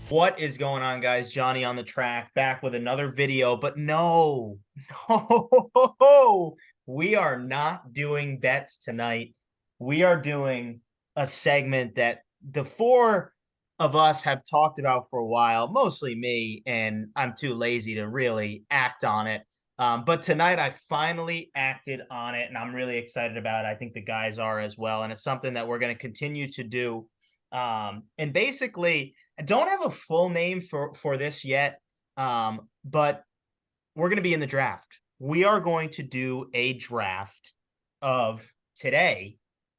What is going on, guys? Johnny on the track, back with another video, but no, we are not doing bets tonight. We are doing a segment that the four of us have talked about for a while, mostly me, and I'm too lazy to really act on it. But tonight I finally acted on it, and I'm really excited about it. I think the guys are as well, and it's something that we're going to continue to do. And basically, I don't have a full name for this yet, but we're going to be in the draft. We are going to do a draft of today,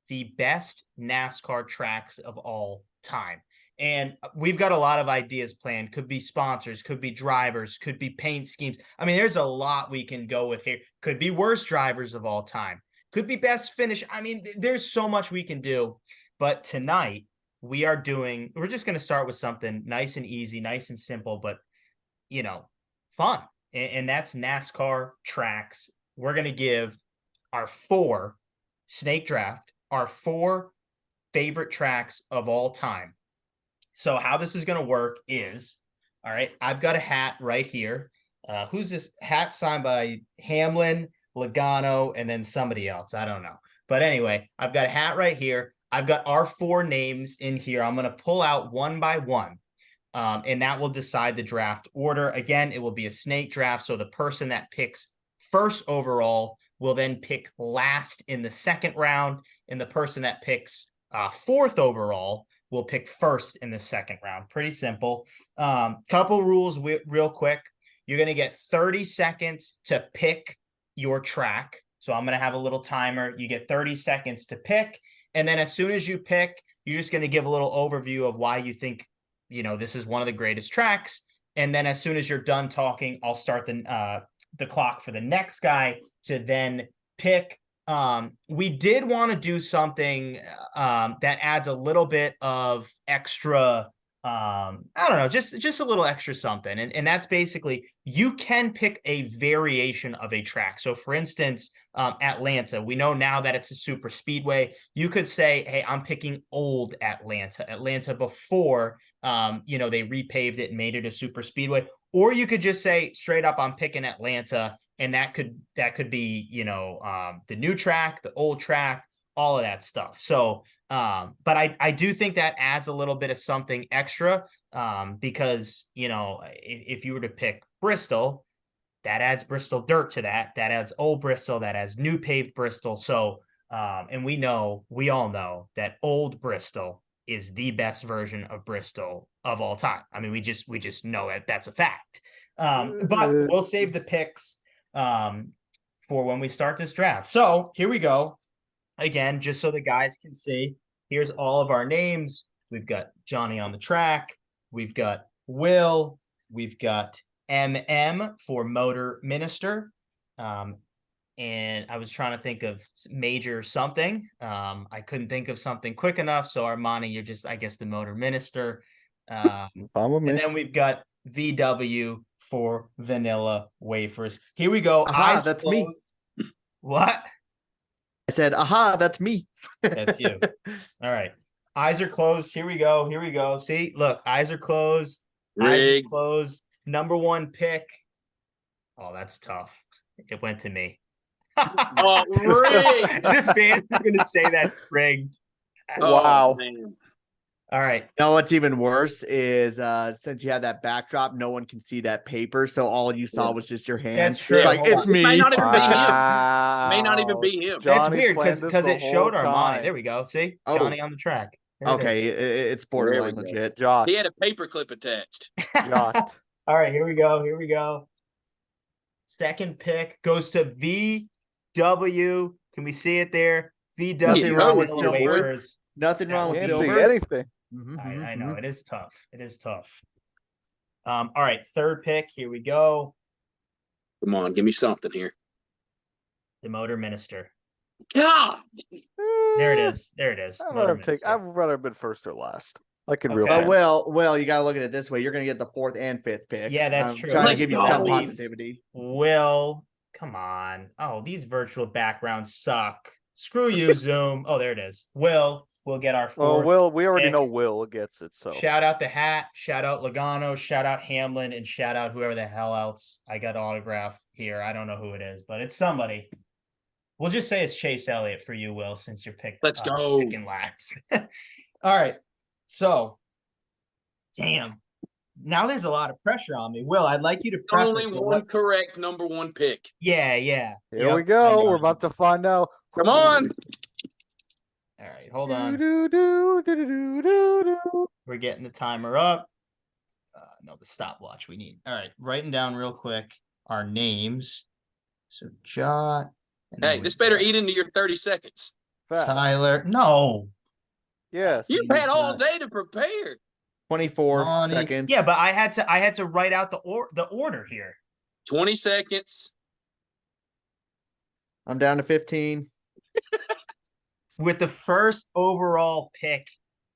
the best NASCAR tracks of all time. And we've got a lot of ideas planned. Could be sponsors, could be drivers, could be paint schemes. I mean, there's a lot we can go with here. Could be worst drivers of all time. Could be best finish. I mean, there's so much we can do. But tonight, we're just going to start with something nice and easy, nice and simple, but, fun. And that's NASCAR tracks. We're going to give our four favorite tracks of all time. So how this is going to work is, all right, I've got a hat right here. Who's this hat signed by Hamlin, Logano, and then somebody else? I don't know. But anyway, I've got a hat right here. I've got our four names in here. I'm going to pull out one by one, and that will decide the draft order. Again, it will be a snake draft, so the person that picks first overall will then pick last in the second round, and the person that picks fourth overall will pick first in the second round. Pretty simple. Couple rules real quick. You're going to get 30 seconds to pick your track. So I'm going to have a little timer. You get 30 seconds to pick. And then as soon as you pick, you're just going to give a little overview of why you think, this is one of the greatest tracks. And then as soon as you're done talking, I'll start the clock for the next guy to then pick. We did want to do something that adds a little bit of extra, I don't know, just a little extra something. And that's basically, you can pick a variation of a track. So for instance, Atlanta, we know now that it's a super speedway. You could say, hey, I'm picking old Atlanta before, they repaved it and made it a super speedway. Or you could just say straight up, I'm picking Atlanta. And that could be, the new track, the old track, all of that stuff. So, but I do think that adds a little bit of something extra, because, if you were to pick Bristol, that adds Bristol dirt to that. That adds old Bristol. That adds new paved Bristol. So, and we all know that old Bristol is the best version of Bristol of all time. I mean, we just know that that's a fact. But we'll save the picks for when we start this draft. So here we go. Again, just so the guys can see, here's all of our names. We've got Johnny on the track. We've got Will. We've got MM for Motor Minister. And I was trying to think of major something. I couldn't think of something quick enough. So Armani, you're just, I guess, the Motor Minister. And then we've got VW for Vanilla Wafers. Here we go. Aha, that's closed. Me. What? I said, aha, that's me. That's you. All right. Eyes are closed. Here we go. See, look, eyes are closed. Eyes are closed. Number one pick. Oh, that's tough. It went to me. Oh, rigged. The fans are going to say that's rigged. Wow. Man. All right. You know what's even worse is since you had that backdrop, no one can see that paper. So all you saw was just your hand. That's true. It's like, it's me. It may not even be him. Wow. It may not even be him. That's Johnny weird planned because this the it showed whole Armani. time. There we go. See? Oh. Johnny on the track. There it Okay, it's borderline There we go. legit. Jot. He had a paperclip attached. is. Jot. All right, here we go. Second pick goes to VW. Can we see it there? VW. Nothing wrong with Vanilla silver. Wafers. Nothing wrong with Can't see silver. anything. I know it is tough. All right, third pick. Here we go. Come on, give me something here. The Motor Minister. God, There it is. There it is. I'd Motor rather Minister. have been first or last. Like in Okay. real But fans. Will, you gotta look at it this way. You're gonna get the 4th and 5th pick. Yeah, that's I'm true. trying to Let's give you go. some That leaves positivity. Will, come on. Oh, these virtual backgrounds suck. Screw you, Zoom. Oh, there it is. We'll get our Well, 4th we already pick. know Will gets it, so Shout out the hat, shout out Logano, shout out Hamlin, and shout out whoever the hell else I got autograph here. I don't know who it is, but it's somebody. We'll just say it's Chase Elliott for you, Will, since you're Let's go. picking last. All right. So, damn. Now there's a lot of pressure on me. Will, I'd like you to preface only with one what... correct number 1 pick. Yeah. here Yep, we I go. know. We're about to find out. Come on. All right, hold on. Do. We're getting the timer up. No, the stopwatch we need. All right, writing down real quick our names. So Jot. and then Hey, we this better got eat into your 30 seconds. Tyler. No. Yes. You've You've had all got- day to prepare. 24 Lonnie. seconds. Yeah, but I had to write out the order here. 20 seconds. I'm down to 15. With the first overall pick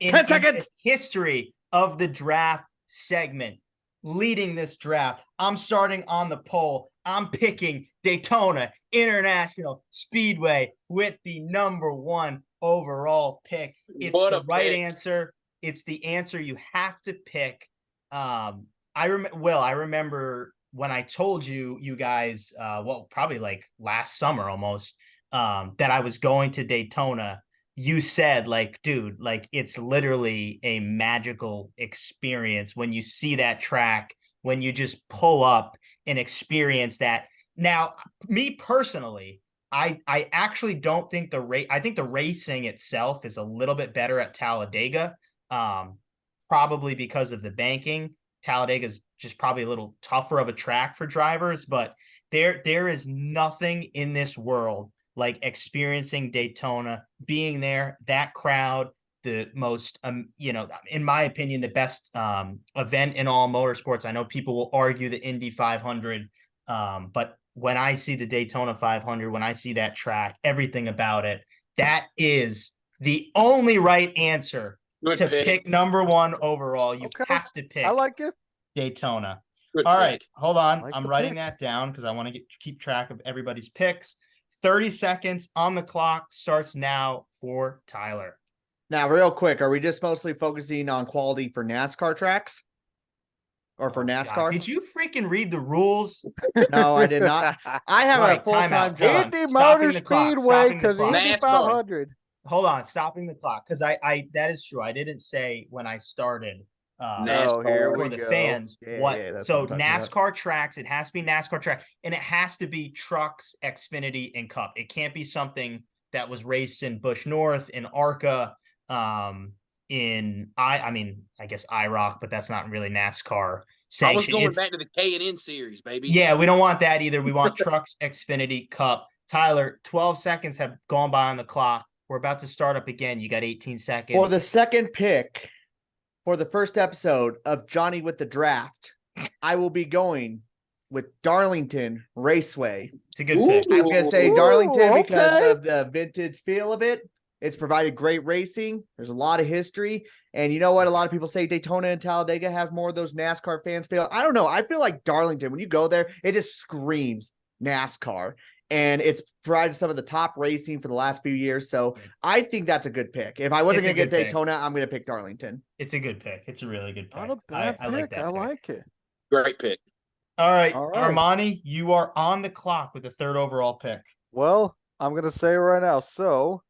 in 10 the seconds. history of the draft segment, leading this draft, I'm starting on the pole. I'm picking Daytona International Speedway with the number 1 overall pick. It's What the a right pick. answer. It's the answer you have to pick. I remember when I told you guys, probably like last summer almost, that I was going to Daytona. You said, like, dude, like, it's literally a magical experience when you see that track, when you just pull up and experience that. Now, me personally, I actually don't think I think the racing itself is a little bit better at Talladega, probably because of the banking. Talladega is just probably a little tougher of a track for drivers, but there is nothing in this world like experiencing Daytona, being there, that crowd, the most, in my opinion, the best event in all motorsports. I know people will argue the Indy 500, but when I see the Daytona 500, when I see that track, everything about it, that is the only right answer Good to pick. pick number 1 overall. You Okay. have to pick I like it. Daytona. Good All pick. right, hold on. Like I'm the writing pick. that down because I want to keep track of everybody's picks. 30 seconds on the clock starts now for Tyler. Now, real quick, are we just mostly focusing on quality for NASCAR tracks? Or for Oh, God. NASCAR? Did you freaking read the rules? No, I did not. I have Right, a full-time timeout. Hold on. job. Indy Stopping Motor the clock, Speedway, stopping the because clock. Indy NASCAR. 500. Hold on, stopping the clock because I that is true. I didn't say when I started. NASCAR. Oh, here For we the go. fans, Yeah, what? yeah, that's So what I'm talking about. NASCAR tracks, it has to be NASCAR track, and it has to be trucks, Xfinity, and Cup. It can't be something that was raced in Busch North, in ARCA, I guess IROC, but that's not really NASCAR I was sanctioned. going back to the K&N series, baby. Yeah, we don't want that either. We want trucks, Xfinity, Cup. Tyler, 12 seconds have gone by on the clock. We're about to start up again. You got 18 seconds. For the second pick for the first episode of Johnny with the Draft, I will be going with Darlington Raceway. It's a good pick. I'm going to say Ooh, Darlington because okay. of the vintage feel of it. It's provided great racing. There's a lot of history. And you know what? A lot of people say Daytona and Talladega have more of those NASCAR fans feel. I don't know. I feel like Darlington, when you go there, it just screams NASCAR. And it's provided some of the top racing for the last few years. So I think that's a good pick. If I wasn't It's going a to get good pick. Daytona, I'm going to pick Darlington. It's a good pick. It's a really good pick. Not a bad I like pick. that I pick. like it. Great pick. All right, All right. Armani, you are on the clock with the 3rd overall pick. Well, I'm going to say right now. So,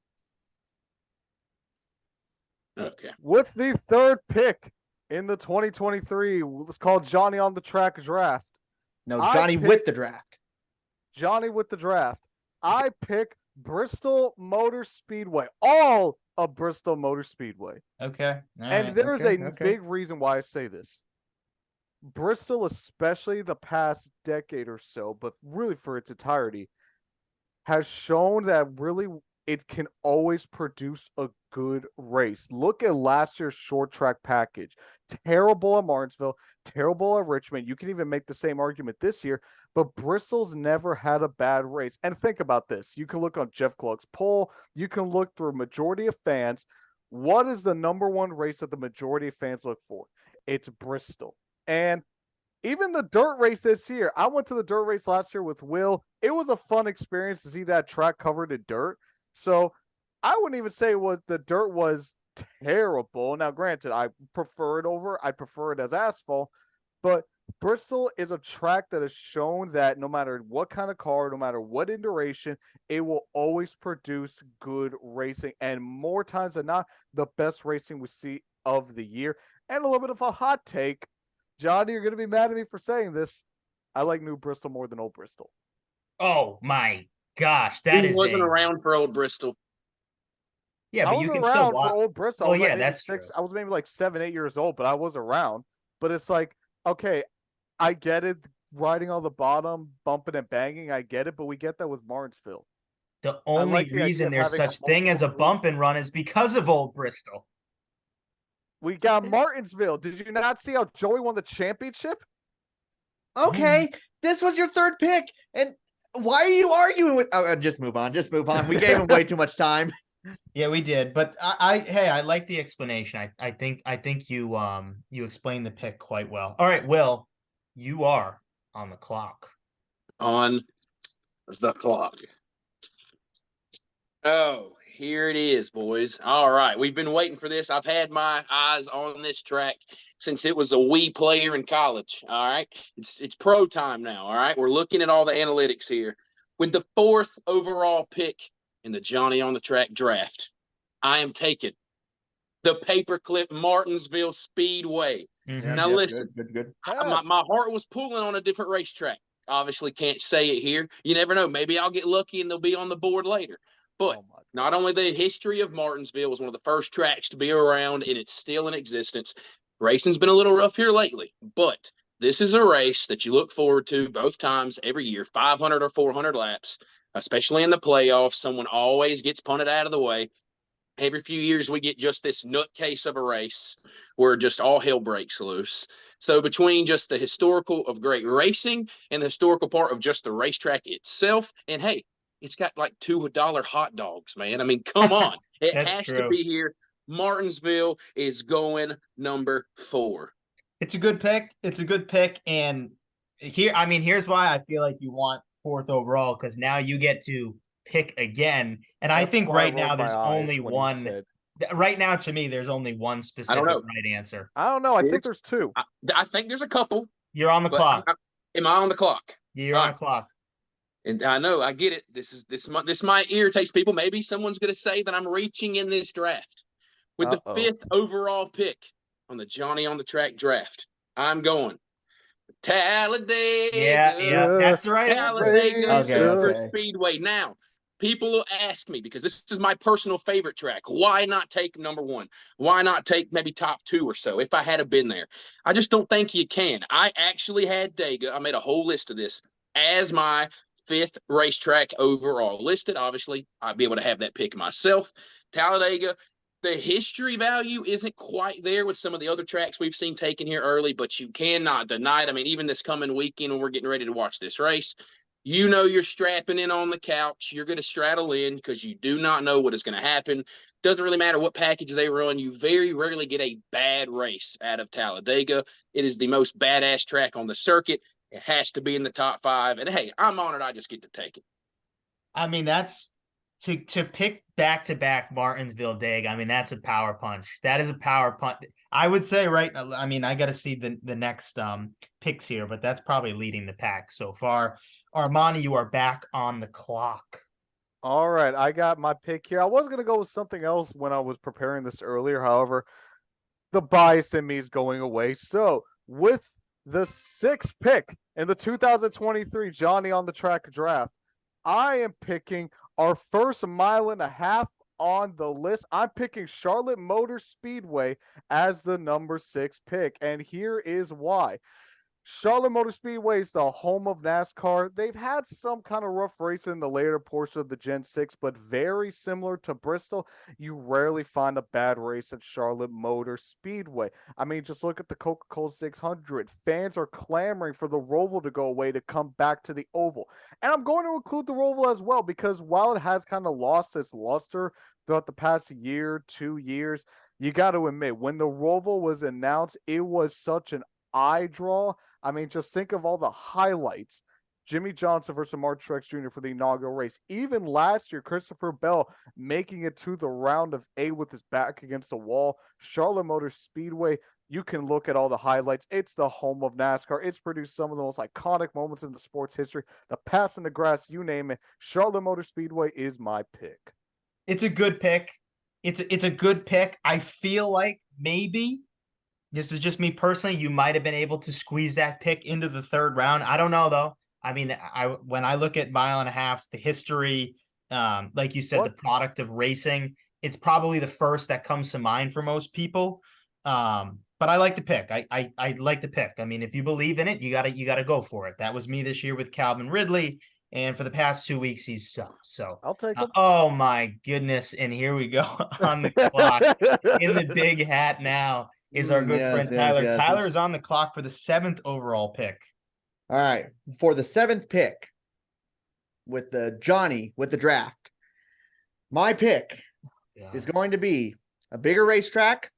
Okay. with the 3rd pick in the 2023, let's call Johnny on the Track draft. No, I Johnny picked- with the draft. Johnny with the draft. I pick Bristol Motor Speedway. All of Bristol Motor Speedway. Okay. All And right. there's okay, a okay. big reason why I say this. Bristol, especially the past decade or so, but really for its entirety, has shown that really it can always produce a good race. Look at last year's short track package. Terrible at Martinsville, terrible at Richmond. You can even make the same argument this year, but Bristol's never had a bad race. And think about this. You can look on Jeff Gluck's poll. You can look through a majority of fans. What is the number one race that the majority of fans look for? It's Bristol. And even the dirt race this year, I went to the dirt race last year with Will. It was a fun experience to see that track covered in dirt. So I wouldn't even say the dirt was terrible. Now, granted, I prefer it as asphalt, but Bristol is a track that has shown that no matter what kind of car, no matter what iteration, it will always produce good racing. And more times than not, the best racing we see of the year. And a little bit of a hot take. Johnny, you're going to be mad at me for saying this. I like New Bristol more than Old Bristol. Oh my gosh, that He is wasn't around for Old Bristol. Yeah, I but was you can around still for watch. Old Bristol. Well, I was yeah, like that's six. true. I was maybe like 7, 8 years old, but I was around. But it's like, okay, I get it. Riding on the bottom, bumping and banging, I get it. But we get that with Martinsville. The I only like the idea reason of there's having such thing as a multiple bump and run is because of Old Bristol. We got Martinsville. Did you not see how Joey won the championship? Okay, this was your third pick, and why are you arguing with? Oh, just move on. Just move on. We gave him way too much time. Yeah, we did, but I like the explanation. I think you explained the pick quite well. All right, Will, you are on the clock. On the clock. Oh, here it is, boys. All right. We've been waiting for this. I've had my eyes on this track since it was a wee player in college. All right. It's pro time now. All right. We're looking at all the analytics here. With the 4th overall pick in the Johnny on the Track draft, I am taking the Paperclip Martinsville Speedway. Mhm. Now, listen, Good. my heart was pulling on a different racetrack. Obviously, can't say it here. You never know. Maybe I'll get lucky and they'll be on the board later. But not only the history of Martinsville was one of the first tracks to be around, and it's still in existence. Racing's been a little rough here lately, but this is a race that you look forward to both times every year, 500 or 400 laps, especially in the playoffs. Someone always gets punted out of the way. Every few years, we get just this nutcase of a race where just all hell breaks loose. So between just the historical of great racing and the historical part of just the racetrack itself, and hey, it's got like $2 hot dogs, man. I mean, come on. It That's has to true. be here. Martinsville is going number 4. It's a good pick. It's a good pick, and here's why I feel like you want 4th overall, because now you get to pick again. And I think right now there's only one. Right now, to me, there's only one specific right answer. I don't know. I think there's 2. I think there's a couple. You're on the clock. Am I on the clock? You're on the clock. And I know, I get it. This might irritate people. Maybe someone's going to say that I'm reaching in this draft. With the 5th overall pick on the Johnny on the Track draft, I'm going Talladega. Yeah, that's the right answer. Talladega Super Speedway. Now, people will ask me, because this is my personal favorite track, why not take number 1? Why not take maybe top 2 or so if I had been there? I just don't think you can. I actually had Dega. I made a whole list of this as my 5th racetrack overall listed. Obviously, I'd be able to have that pick myself. Talladega, the history value isn't quite there with some of the other tracks we've seen taken here early, but you cannot deny it. I mean, even this coming weekend when we're getting ready to watch this race, you know you're strapping in on the couch. You're going to straddle in because you do not know what is going to happen. Doesn't really matter what package they run. You very rarely get a bad race out of Talladega. It is the most badass track on the circuit. It has to be in the top 5. And hey, I'm honored I just get to take it. I mean, that's to pick back-to-back Martinsville Dag. I mean, that's a power punch. That is a power punch. I would say, right? I mean, I got to see the next picks here, but that's probably leading the pack so far. Armani, you are back on the clock. All right, I got my pick here. I was going to go with something else when I was preparing this earlier. However, the bias in me is going away. So with the 6th pick in the 2023 Johnny on the Track draft, I am picking our first 1.5 miles on the list. I'm picking Charlotte Motor Speedway as the number 6 pick. And here is why. Charlotte Motor Speedway is the home of NASCAR. They've had some kind of rough racing in the later portion of the Gen 6, but very similar to Bristol, you rarely find a bad race at Charlotte Motor Speedway. I mean, just look at the Coca-Cola 600. Fans are clamoring for the Roval to go away to come back to the Oval. And I'm going to include the Roval as well, because while it has kind of lost its luster throughout the past year, 2 years, you got to admit, when the Roval was announced, it was such an eye draw. I mean, just think of all the highlights. Jimmy Johnson versus Mark Truex Jr. for the inaugural race. Even last year, Christopher Bell making it to the round of 8 with his back against the wall. Charlotte Motor Speedway, you can look at all the highlights. It's the home of NASCAR. It's produced some of the most iconic moments in the sport's history. The pass in the grass, you name it. Charlotte Motor Speedway is my pick. It's a good pick. It's a good pick. I feel like maybe this is just me personally. You might have been able to squeeze that pick into the third round. I don't know though. I mean, when I look at mile and a halfs, the history, like you said, the product of racing, it's probably the first that comes to mind for most people. But I like the pick. I like the pick. I mean, if you believe in it, you gotta go for it. That was me this year with Calvin Ridley. And for the past 2 weeks, he's so. I'll take him. Oh my goodness! And here we go on the clock in the big hat. Now is our good friend Tyler. Tyler is on the clock for the 7th overall pick. All right, for the 7th pick, with the Johnny with the draft, my pick is going to be a bigger racetrack.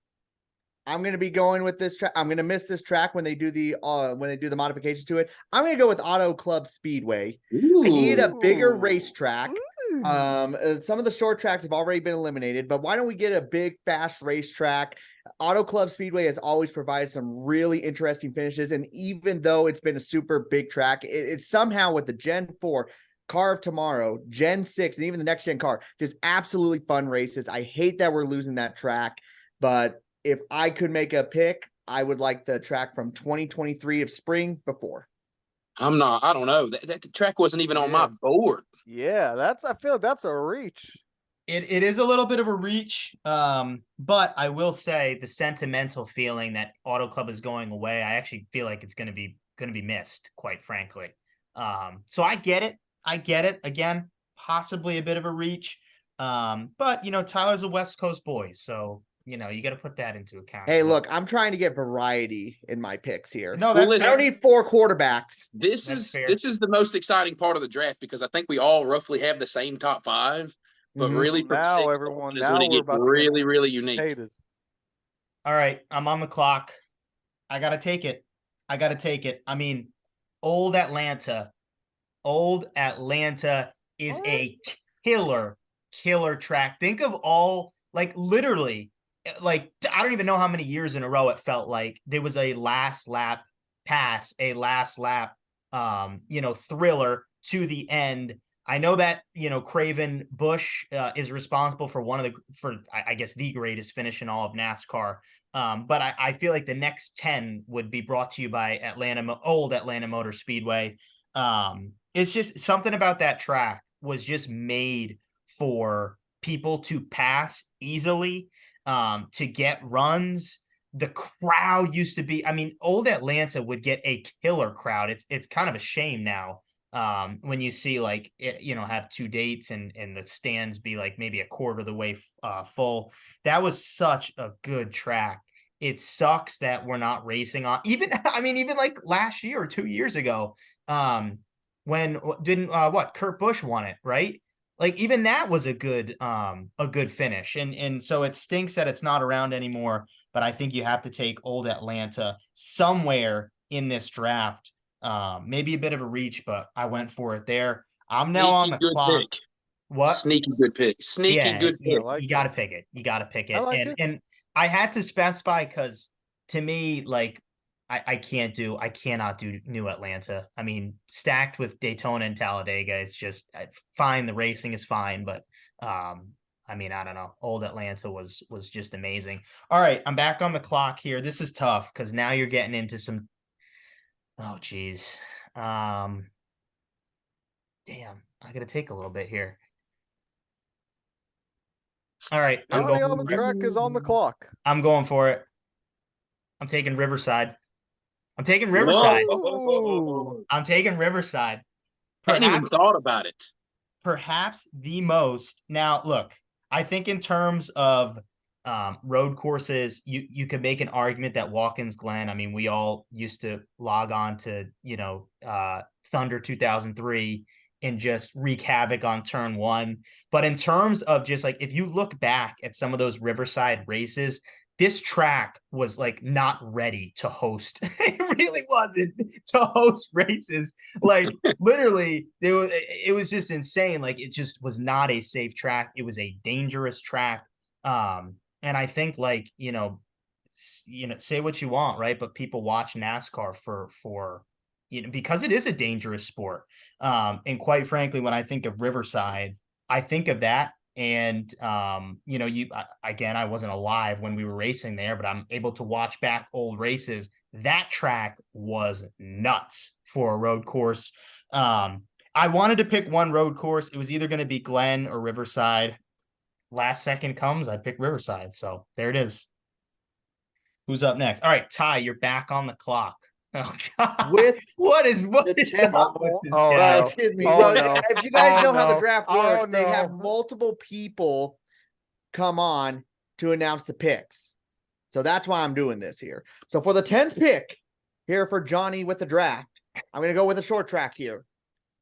I'm going to be going with this track. I'm going to miss this track when they do the modifications to it. I'm going to go with Auto Club Speedway. Ooh. I need a bigger racetrack. Some of the short tracks have already been eliminated, but why don't we get a big, fast racetrack? Auto Club Speedway has always provided some really interesting finishes, and even though it's been a super big track, it's somehow with the Gen 4 car of tomorrow, Gen 6, and even the next gen car, just absolutely fun races. I hate that we're losing that track, but if I could make a pick, I would like the track from 2023 of spring before. I don't know. That track wasn't even on my board. Yeah, I feel that's a reach. It is a little bit of a reach, but I will say the sentimental feeling that Auto Club is going away, I actually feel like it's going to be missed, quite frankly. So I get it. Again, possibly a bit of a reach, but Tyler's a West Coast boy, so you got to put that into account. Hey, look, I'm trying to get variety in my picks here. No, that's I don't need 4 quarterbacks. This is the most exciting part of the draft, because I think we all roughly have the same top 5. But really, now everyone, now we're about to really, really unique. Haters. All right, I'm on the clock. I gotta take it. I mean, old Atlanta is a killer track. Think of all, literally, I don't even know how many years in a row it felt like there was a last lap pass, a last lap, thriller to the end. I know that, Craven Bush is responsible for I guess the greatest finish in all of NASCAR. But I feel like the next 10 would be brought to you by old Atlanta Motor Speedway. It's just something about that track was just made for people to pass easily, to get runs. The crowd used to be, I mean, old Atlanta would get a killer crowd. It's kind of a shame now. When you see have 2 dates and the stands be maybe a quarter of the way full. That was such a good track. It sucks that we're not racing on even last year or 2 years ago, when Kurt Busch won it, right? Even that was a good finish. And so it stinks that it's not around anymore, but I think you have to take old Atlanta somewhere in this draft. Maybe a bit of a reach, but I went for it there. I'm now on the clock. Pick. What? Sneaky good pick. Good pick. You got to pick it. You got to pick it. And I had to specify because to me, I cannot do New Atlanta. I mean, stacked with Daytona and Talladega, it's just fine. The racing is fine, but I don't know. Old Atlanta was just amazing. All right, I'm back on the clock here. This is tough because now you're getting into some. Oh, geez. Damn, I got to take a little bit here. All right. Johnny on the track is on the clock. I'm going for it. I'm taking Riverside. I'm taking Riverside. Whoa. I'm taking Riverside. I hadn't even Perhaps, thought about it. perhaps the most. Now, look, I think in terms of road courses, you could make an argument that Watkins Glen. I mean, we all used to log on to Thunder 2003 and just wreak havoc on turn one. But in terms of just like if you look back at some of those Riverside races, this track was like not ready to host. It really wasn't to host races. Like literally, it was just insane. Like it just was not a safe track. It was a dangerous track. And I think like say what you want, right? But people watch NASCAR for because it is a dangerous sport. And quite frankly, when I think of Riverside, I think of that. And again, I wasn't alive when we were racing there, but I'm able to watch back old races. That track was nuts for a road course. I wanted to pick one road course. It was either going to be Glen or Riverside. Last second comes, I pick Riverside. So there it is. Who's up next? All right, Ty, you're back on the clock. Oh God! With what is up with this guy? excuse me. Oh, Well, no. if you guys Oh, know how the no. draft Oh, works, they have no. multiple people come on to announce the picks. So that's why I'm doing this here. So for the 10th pick here for Johnny with the draft, I'm going to go with a short track here.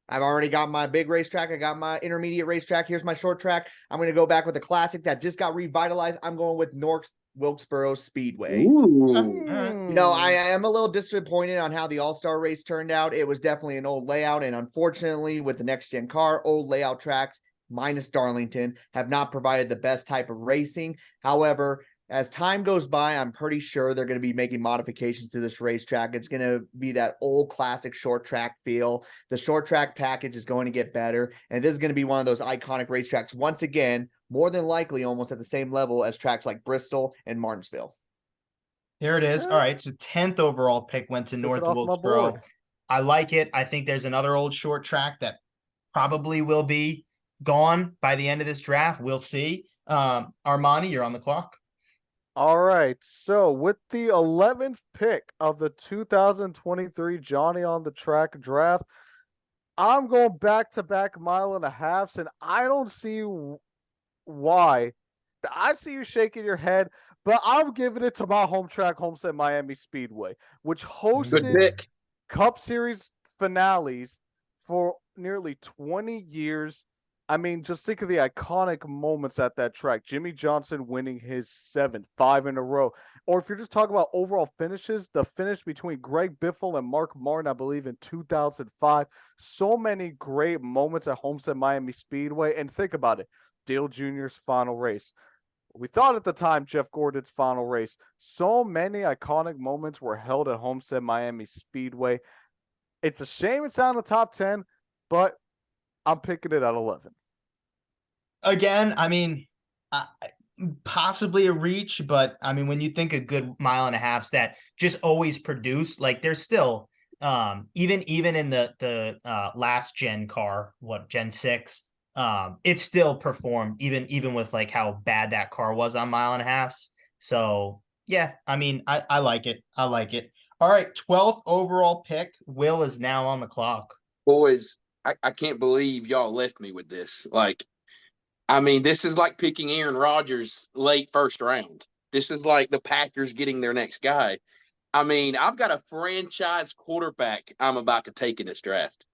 I've already got my big racetrack. I got my intermediate racetrack. Here's my short track. I'm going to go back with the classic that just got revitalized. I'm going with North Wilkesboro Speedway. Ooh. I am a little disappointed on how the All-Star race turned out. It was definitely an old layout, and unfortunately, with the next-gen car, old layout tracks, minus Darlington, have not provided the best type of racing. However, as time goes by, I'm pretty sure they're going to be making modifications to this racetrack. It's going to be that old classic short track feel. The short track package is going to get better, and this is going to be one of those iconic racetracks once again, more than likely almost at the same level as tracks like Bristol and Martinsville. There it is. All right. So 10th overall pick went to North Wilkesboro. I like it. I think there's another old short track that probably will be gone by the end of this draft. We'll see. Armani, you're on the clock. All right. So with the 11th pick of the 2023 Johnny on the Track draft, I'm going back-to-back mile and a halves, and I don't see why. I see you shaking your head, but I'm giving it to my home track, Homestead Miami Speedway, which hosted Cup Series finales for nearly 20 years. I mean, just think of the iconic moments at that track. Jimmy Johnson winning his 5 in a row. Or if you're just talking about overall finishes, the finish between Greg Biffle and Mark Martin, I believe, in 2005. So many great moments at Homestead Miami Speedway. And think about it. Dale Jr.'s final race. We thought at the time Jeff Gordon's final race. So many iconic moments were held at Homestead Miami Speedway. It's a shame it's not in the top 10, but I'm picking it at 11. Again, I mean, possibly a reach, but I mean, when you think a good mile and a half that just always produce, like there's still even in the last gen car, Gen 6, it still performed even with like how bad that car was on mile and a halves. So yeah, I mean, I like it. I like it. All right, 12th overall pick. Will is now on the clock. Boys, I can't believe y'all left me with this. Like, I mean, this is like picking Aaron Rodgers late first round. This is like the Packers getting their next guy. I mean, I've got a franchise quarterback I'm about to take in this draft.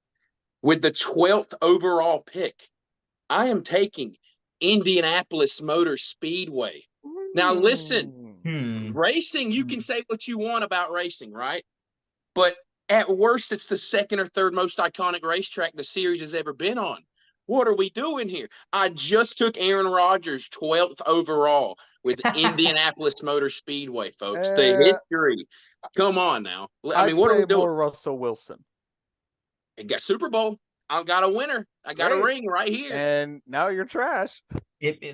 With the 12th overall pick, I am taking Indianapolis Motor Speedway. Now, listen, racing, you can say what you want about racing, right? But at worst, it's the second or third most iconic racetrack the series has ever been on. What are we doing here? I just took Aaron Rodgers 12th overall with Indianapolis Motor Speedway, folks. The history. Come on now. I mean, what are we doing? More Russell Wilson. It got Super Bowl. I've got a winner. I got a ring right here. And now you're trash.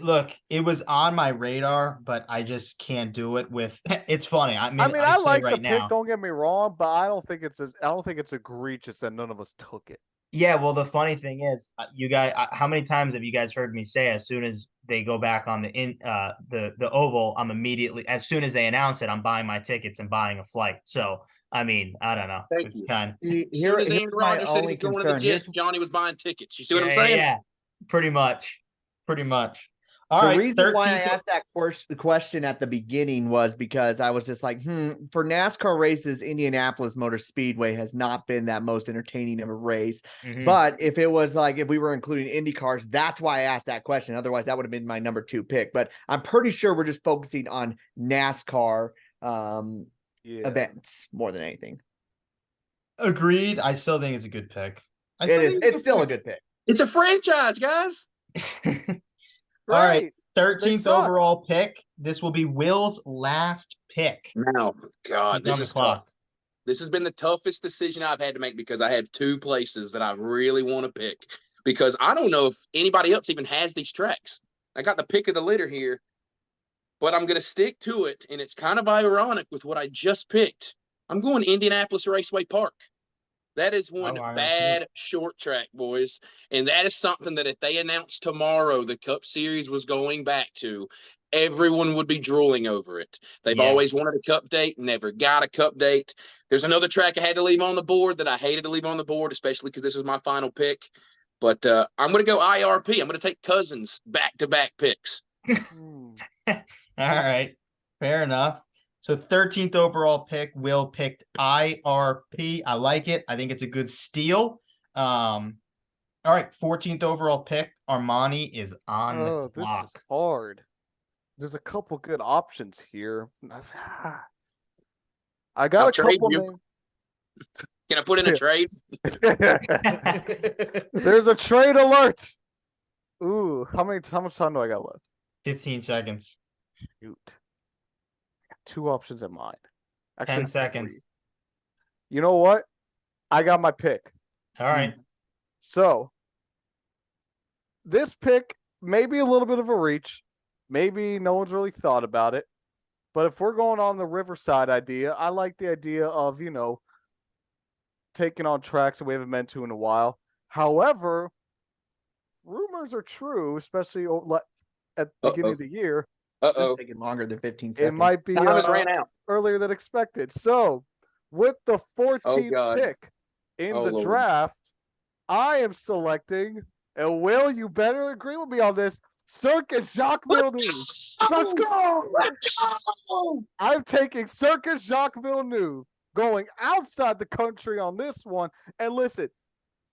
Look, it was on my radar, but I just can't do it with. It's funny. I mean, I like right the now, pick. Don't get me wrong, but I don't think it's egregious that none of us took it. Yeah, well, the funny thing is, you guys, how many times have you guys heard me say as soon as they go back on the oval, I'm immediately, as soon as they announce it, I'm buying my tickets and buying a flight. So I mean, I don't know. Thank It's you. kind of As soon as Here's Aaron my Rodgers said he only was going to the concern. Jets, Johnny was buying tickets. You see what I'm yeah, saying? yeah, pretty much, pretty much. All The right, reason why I 13th. asked that question at the beginning was because I was just like, for NASCAR races, Indianapolis Motor Speedway has not been that most entertaining of a race. Mhm. But if it was like, if we were including Indy cars, that's why I asked that question. Otherwise, that would have been my number 2 pick. But I'm pretty sure we're just focusing on NASCAR events more than anything. Agreed. I still think it's a good pick. It's still a good pick. It's a franchise, guys. All right, Right. 13th suck. overall pick. This will be Will's last pick. Now, God, He's this on the is tough. clock. This has been the toughest decision I've had to make because I have 2 places that I really want to pick because I don't know if anybody else even has these tracks. I got the pick of the litter here, but I'm going to stick to it. And it's kind of ironic with what I just picked. I'm going Indianapolis Raceway Park. That is one bad short track, boys. And that is something that if they announced tomorrow the Cup Series was going back to, everyone would be drooling over it. They've always wanted a Cup date, never got a Cup date. There's another track I had to leave on the board that I hated to leave on the board, especially because this was my final pick. But I'm going to go IRP. I'm going to take Cousins back-to-back picks. All right, fair enough. So 13th overall pick, Will picked IRP. I like it. I think it's a good steal. All right, 14th overall pick, Armani is on the clock. This is hard. There's a couple good options here. I got I'll a trade couple you. names. Can I put in a trade? There's a trade alert. Ooh, how much time do I got left? 15 seconds. Shoot. I got 2 options in mind. 10 seconds. 3. You know what? I got my pick. All right. So, this pick may be a little bit of a reach. Maybe no one's really thought about it. But if we're going on the Riverside idea, I like the idea of, taking on tracks that we haven't been to in a while. However, rumors are true, especially at the beginning of the year. It's taking longer than 15 seconds. It might be Time has ran out. earlier than expected. So, with the 14th pick in the draft, I am selecting, and Will, you better agree with me on this, Circus Jacques Villeneuve. Let's go! I'm taking Circus Jacques Villeneuve, going outside the country on this one. And listen,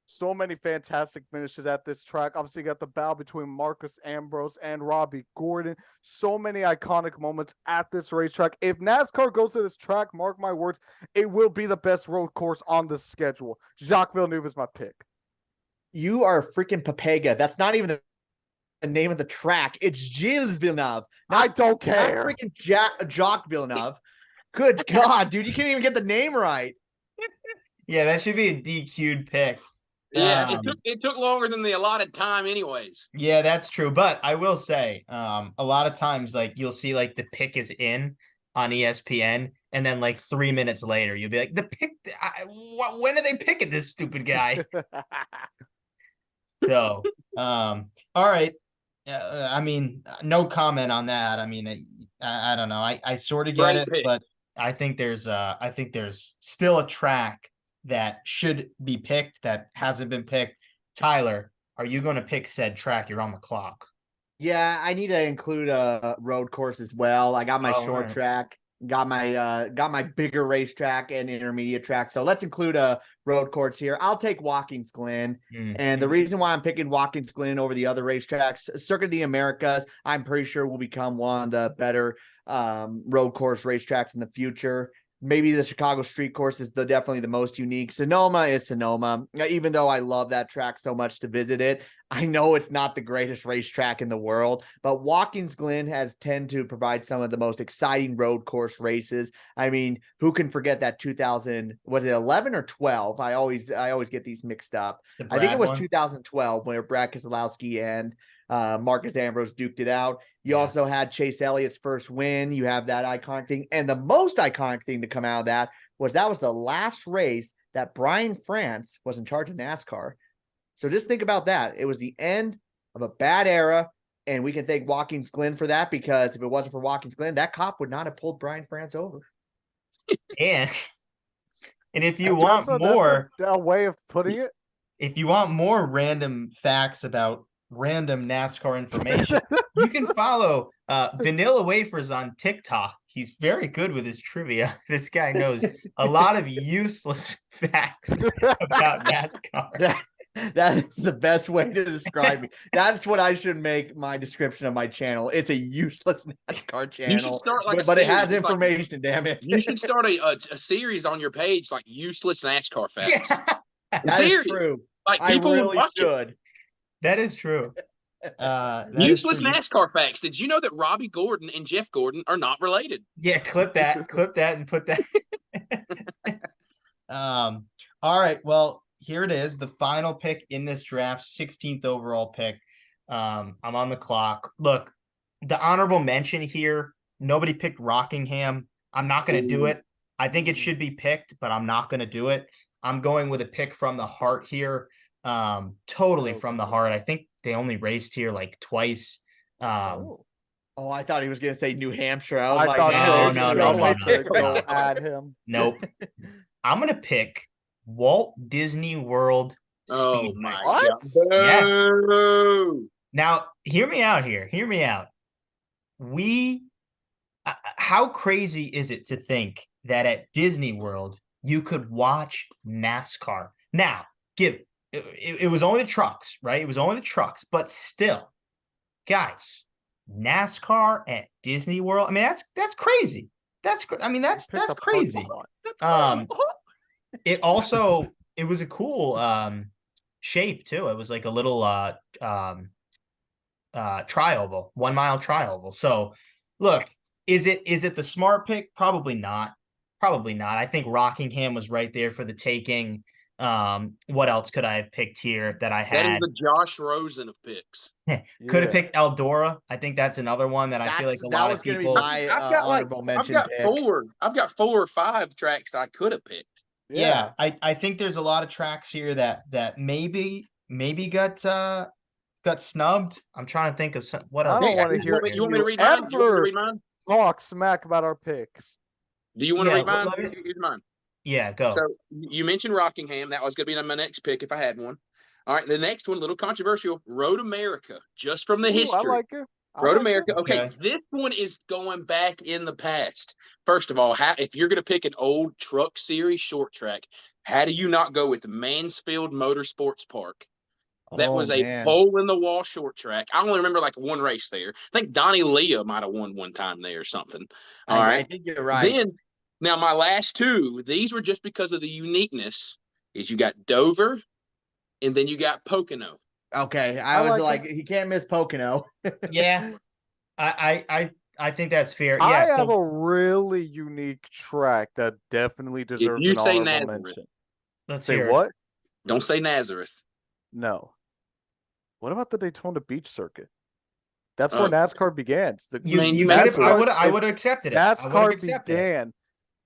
so many fantastic finishes at this track. Obviously, you got the battle between Marcus Ambrose and Robbie Gordon. So many iconic moments at this racetrack. If NASCAR goes to this track, mark my words, it will be the best road course on the schedule. Jacques Villeneuve is my pick. You are a freaking Papega. That's not even the name of the track. It's Gilles Villeneuve. I don't care. Not freaking Jacques Villeneuve. Good God, dude. You can't even get the name right. Yeah, that should be a DQ'd pick. Yeah, it took longer than the allotted time anyways. Yeah, that's true. But I will say, a lot of times, like, you'll see, like, the pick is in on ESPN, and then, like, 3 minutes later, you'll be like, the pick, when are they picking this stupid guy? So, all right. I mean, no comment on that. I mean, I don't know. I sort of get it, but I think there's still a track that should be picked that hasn't been picked. Tyler, are you going to pick said track? You're on the clock. Yeah, I need to include a road course as well. I got my short track, got my bigger racetrack and intermediate track. So let's include a road course here. I'll take Watkins Glen. And the reason why I'm picking Watkins Glen over the other racetracks, Circuit of the Americas, I'm pretty sure will become one of the better road course racetracks in the future. Maybe the Chicago street course is definitely the most unique. Sonoma is Sonoma. Even though I love that track so much to visit it, I know it's not the greatest racetrack in the world, but Watkins Glen has tend to provide some of the most exciting road course races. I mean, who can forget that 2000, was it 11 or 12? I always get these mixed up. I think it was 2012 when Brad Keselowski and Marcus Ambrose duked it out. You also had Chase Elliott's first win. You have that iconic thing. And the most iconic thing to come out of that was the last race that Brian France was in charge of NASCAR. So just think about that. It was the end of a bad era, and we can thank Watkins Glen for that, because if it wasn't for Watkins Glen, that cop would not have pulled Brian France over. And And if you That's want more, a way of putting it. if you want more random facts about random NASCAR information, you can follow Vanilla Wafers on TikTok. He's very good with his trivia. This guy knows a lot of useless facts about NASCAR. That is the best way to describe me. That's what I should make my description of my channel. It's a useless NASCAR channel. You should start like but it has series, like- information, damn it. You should start a series on your page like useless NASCAR facts. Yeah, That is true. Like I people would really watch it. should. that is true. That is Useless true. NASCAR facts. Did you know that Robbie Gordon and Jeff Gordon are not related? Yeah, clip that, and put that. All right. Well, here it is. The final pick in this draft, 16th overall pick. I'm on the clock. Look, the honorable mention here, nobody picked Rockingham. I'm not going to do it. I think it should be picked, but I'm not going to do it. I'm going with a pick from the heart here. Totally from the heart. I think they only raced here like twice. Oh, I thought he was going to say New Hampshire. I was I like, thought no, so. no, I no, like no, to no. go at him. Nope. I'm going to pick Walt Disney World Oh Speedway. my What? God. Yes. Boo. Now, hear me out here. Hear me out. How crazy is it to think that at Disney World you could watch NASCAR? Now, it was only the trucks, right? It was only the trucks, but still, guys, NASCAR at Disney World. I mean, that's crazy. That's crazy. It was a cool shape too. It was like a little tri-oval, 1 mile tri-oval. So look, is it the smart pick? Probably not. I think Rockingham was right there for the taking. What else could I have picked here that I That is had? the Josh Rosen of picks. Could have picked Eldora. I think that's another one that I feel like a lot of people. I've I've got 4 or 5 tracks I could have picked. Yeah, I think there's a lot of tracks here that maybe got snubbed. I'm trying to think of what else. I don't want to hear You want me to read mine? You want me to read mine? talk smack about our picks. Do you want to read mine? let me- Here's mine. Yeah, go. So you mentioned Rockingham. That was going to be my next pick if I had one. All right, the next one, a little controversial. Road America, just from the Ooh, history. I like it. Road America. Okay, Okay. this one is going back in the past. First of all, if you're going to pick an old truck series short track, how do you not go with Mansfield Motorsports Park? That was a hole in the wall short track. I only remember like one race there. I think Donnie Leah might have won one time there or something. All right. I think you're right. Then, now my last 2, these were just because of the uniqueness. Is you got Dover, and then you got Pocono. Okay, I was like like, he can't miss Pocono. Yeah, I think that's fair. Yeah, I have a really unique track that definitely deserves you an say honorable Nazareth. mention. let's Say hear it. what? Don't say Nazareth. No. What about the Daytona Beach Circuit? That's where NASCAR began. You Man, could have. I would have accepted it. I would've NASCAR accepted it. began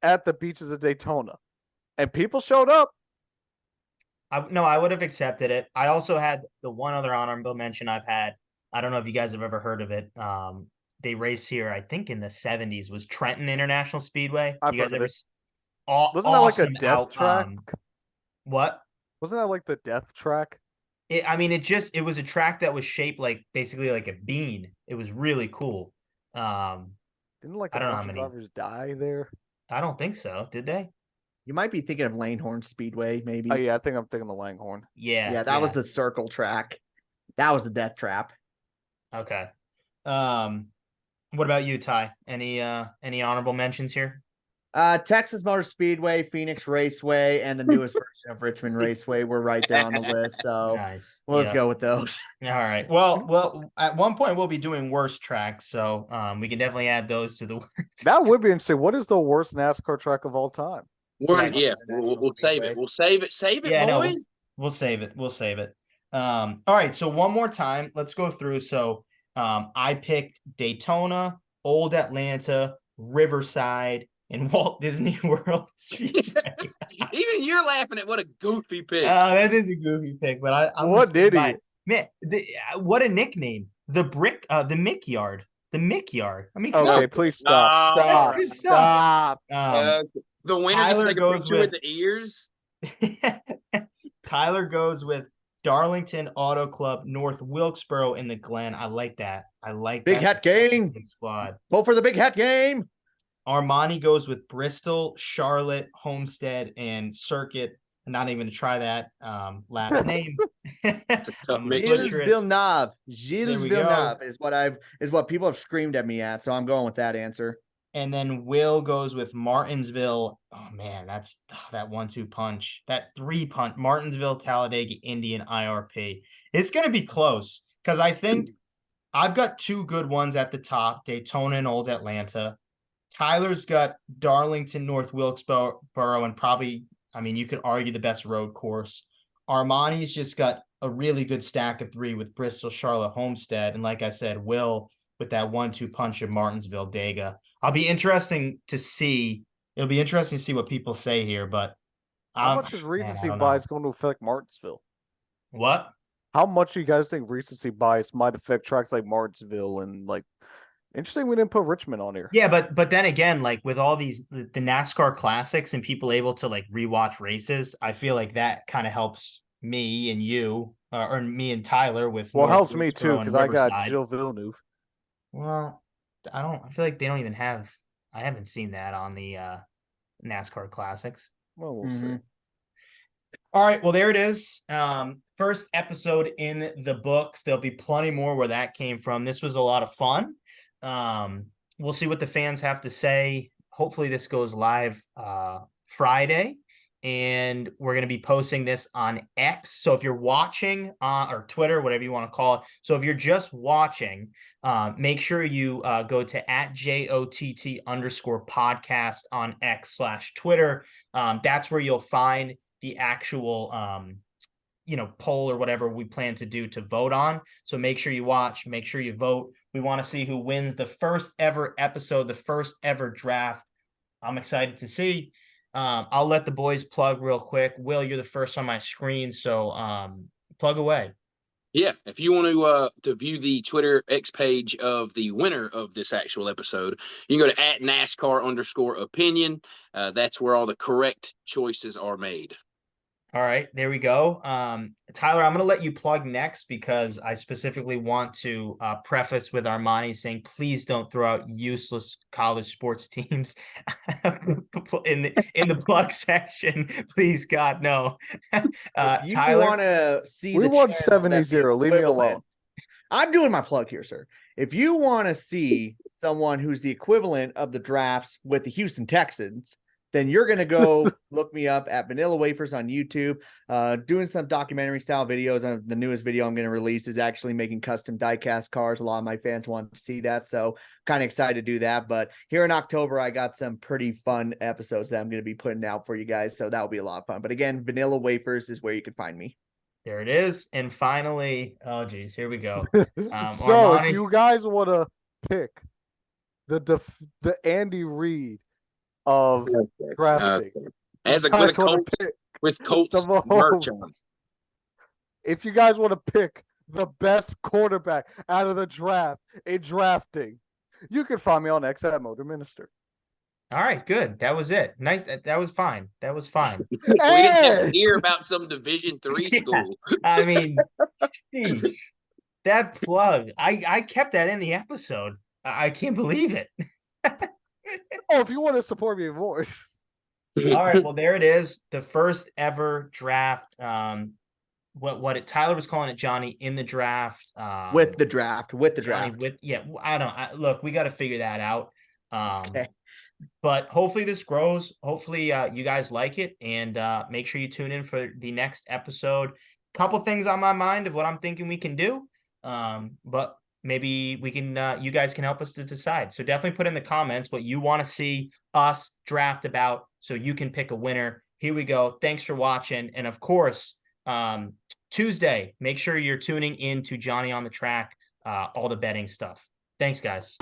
at the beaches of Daytona, and people showed up. I would have accepted it. I also had the one other honorable mention I've had. I don't know if you guys have ever heard of it. They race here, I think in the 70s, was Trenton International Speedway. I've You guys heard of ever it. Wasn't that like a death track? What? Wasn't that like the death track? It was a track that was shaped like basically like a bean. It was really cool. Didn't like I a don't know bunch how of many. drivers die there? I don't think so. Did they? You might be thinking of Langhorne Speedway, maybe. Oh yeah, I think I'm thinking the Langhorne. Yeah. Yeah, that was the circle track. That was the death trap. Okay. What about you, Ty? Any honorable mentions here? Texas Motor Speedway, Phoenix Raceway, and the newest version of Richmond Raceway were right there on the list. So Nice. let's go with those. All right. Well, at one point we'll be doing worst tracks, so we can definitely add those to the worst. That would be interesting. What is the worst NASCAR track of all time? We'll International save it. Speedway. We'll save it. Save it, Yeah, boy. no, we'll save it. We'll save it. All right. So one more time, let's go through. So I picked Daytona, Old Atlanta, Riverside, and Walt Disney World. Even you're laughing at what a goofy pick. That is a goofy pick, but I'm What did he? Man, what a nickname! The Mick Yard. The Mick Yard. I mean, come Okay, on. please stop. No, Stop. that's good stuff. Stop. The winner gets Tyler to take a goes picture with with the ears. Tyler goes with Darlington Auto Club, North Wilkesboro in the Glen. I like that. I like Big that. Hat Gang. Big squad. Vote for the Big Hat Game. Armani goes with Bristol, Charlotte, Homestead, and Circuit. I'm not even to try that last name. I'm tough gonna mix. Gilles butcher it. Villeneuve. There Gilles we go. Villeneuve is what people have screamed at me at. So I'm going with that answer. And then Will goes with Martinsville. Oh man, that's that 1-2 punch. That 3 punch. Martinsville, Talladega, Indian, IRP. It's gonna be close because I think I've got 2 good ones at the top: Daytona and Old Atlanta. Tyler's got Darlington, North Wilkesboro, and probably, I mean, you could argue the best road course. Armani's just got a really good stack of 3 with Bristol, Charlotte, Homestead. And like I said, Will with that 1-2 punch of Martinsville, Dega. It'll be interesting to see what people say here, but How much is recency bias going to affect Martinsville? What? How much do you guys think recency bias might affect tracks like Martinsville and like? Interesting, we didn't put Richmond on here. Yeah, but then again, like with all these the NASCAR classics and people able to like rewatch races, I feel like that kind of helps me and you, or me and Tyler with. Well, it North helps me Wilkesboro too and because I got Riverside. Gilles Villeneuve. Well, I feel like they don't even have. I haven't seen that on the NASCAR classics. Well, we'll see. All right, well, there it is. First episode in the books. There'll be plenty more where that came from. This was a lot of fun. We'll see what the fans have to say. Hopefully this goes live Friday, and we're going to be posting this on X. So if you're watching or Twitter, whatever you want to call it. So if you're just watching, make sure you go to @JOTT_podcast on X/Twitter. That's where you'll find the actual poll or whatever we plan to do to vote on. So make sure you watch, make sure you vote. We want to see who wins the first ever episode, the first ever draft. I'm excited to see. I'll let the boys plug real quick. Will, you're the first on my screen, so plug away. Yeah, if you want to view the Twitter X page of the winner of this actual episode, you can go to @NASCAR_opinion. That's where all the correct choices are made. All right, there we go. Tyler, I'm going to let you plug next because I specifically want to preface with Armani saying, please don't throw out useless college sports teams in the plug section. Please, God, no. You Tyler, want to see we won 70-0. Leave me alone. I'm doing my plug here, sir. If you want to see someone who's the equivalent of the drafts with the Houston Texans, then you're going to go look me up at Vanilla Wafers on YouTube, doing some documentary style videos. The newest video I'm going to release is actually making custom diecast cars. A lot of my fans want to see that. So kind of excited to do that. But here in October, I got some pretty fun episodes that I'm going to be putting out for you guys. So that'll be a lot of fun. But again, Vanilla Wafers is where you can find me. There it is. And finally, oh geez, here we go. So Armani, if you guys want to pick the Andy Reid of drafting, with Colts merch on. If you guys want to pick the best quarterback out of the draft in drafting, you can find me on X @Motor Minister. all right, good. That was it. Nice. That was fine. That was fine. We didn't have to hear about some Division III school. I mean, geez, that plug. I kept that in the episode. I can't believe it. Oh, if you want to support me more. All right, well, there it is. The first ever draft. Tyler was calling it, Johnny, in the draft. With the draft. Johnny, look, we got to figure that out. Okay. But hopefully this grows. Hopefully you guys like it, and make sure you tune in for the next episode. Couple things on my mind of what I'm thinking we can do. But maybe we can, you guys can help us to decide. So definitely put in the comments what you want to see us draft about so you can pick a winner. Here we go. Thanks for watching. And of course, Tuesday, make sure you're tuning in to Johnny on the Track, all the betting stuff. Thanks, guys.